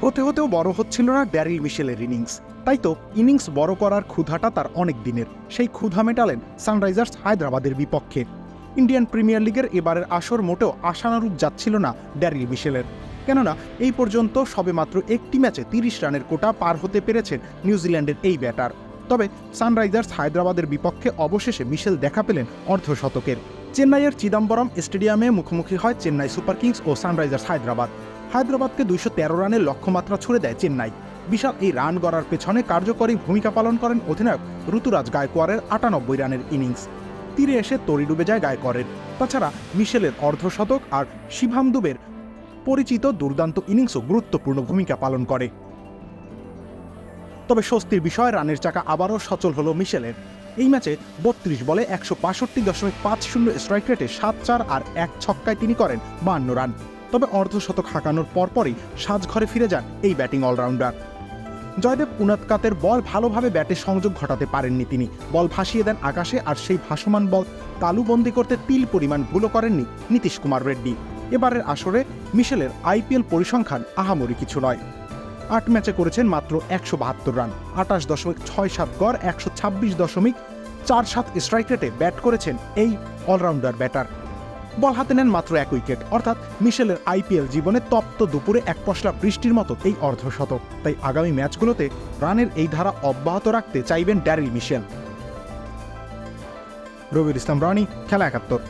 হতে হতেও বড় হচ্ছিল না ড্যারিল মিশেলের ইনিংস। তাই তো ইনিংস বড় করার ক্ষুধাটা তার অনেক দিনের। সেই ক্ষুধা মেটালেন সানরাইজার্স হায়দ্রাবাদের বিপক্ষে। ইন্ডিয়ান প্রিমিয়ার লিগের এবারের আসর মোটেও আশানুরূপ যাচ্ছিল না ড্যারিল মিশেলের। কেননা এই পর্যন্ত সবেমাত্র একটি ম্যাচে ৩০ রানের কোটা পার হতে পেরেছেন নিউজিল্যান্ডের এই ব্যাটার। তবে সানরাইজার্স হায়দ্রাবাদের বিপক্ষে অবশেষে মিশেল দেখা পেলেন অর্ধশতকের। চেন্নাইয়ের চিদাম্বরম স্টেডিয়ামে মুখোমুখি হয় চেন্নাই সুপার কিংস ও সানরাইজার্স হায়দ্রাবাদ। হায়দ্রাবাদকে ২১৩ রানের লক্ষ্যমাত্রা ছুড়ে দেয় চেন্নাই। বিশাল এই রান গড়ার পেছনে কার্যকরী ভূমিকা পালন করেন অধিনায়ক ঋতুরাজ গায়কোয়াড়ের ৯৮ রানের ইনিংস। তীরে এসে তরি ডুবে যায় গায়কোয়াড়ের। তাছাড়া মিশেলের অর্ধশতক আর শিভাম দুবের পরিচিত দুর্দান্ত ইনিংসও গুরুত্বপূর্ণ ভূমিকা পালন করে। তবে স্বস্তির বিষয়, রানের চাকা আবারও সচল হল মিশেলের। এই ম্যাচে ৩২ বলে ১৬২.৫০ স্ট্রাইক রেটে ৭-৪ আর ১ ছক্কায় তিনি করেন ৫২ রান। তবে অর্ধশতক হাঁকানোর পরপরই সাজঘরে ফিরে যান এই ব্যাটিং অলরাউন্ডার। জয়দেব উনাদকাতের বল ভালোভাবে ব্যাটে সংযোগ ঘটাতে পারেননি তিনি। বল ভাসিয়ে দেন আকাশে, আর সেই ভাসমান বল তালুবন্দি করতে তিল পরিমাণ ভুলও করেননি নীতিশ কুমার রেড্ডি। এবারের আসরে মিশেলের আইপিএল পরিসংখ্যান আহামরি কিছু নয়। ৮ ম্যাচে করেছেন মাত্র ১৭২ রান, ২৮.৬৭ গড়, ১২৬.৪৭ স্ট্রাইক রেটে ব্যাট করেছেন এই অলরাউন্ডার ব্যাটার। বল হাতে নেন মাত্র ১ উইকেট। অর্থাৎ মিশেলের আইপিএল জীবনে তপ্ত দুপুরে এক পশলা বৃষ্টির মতো এই অর্ধশতক। তাই আগামী ম্যাচগুলোতে রানের এই ধারা অব্যাহত রাখতে চাইবেন ড্যারিল মিশেল। রবিউল ইসলাম রানি, খেলা ৭১।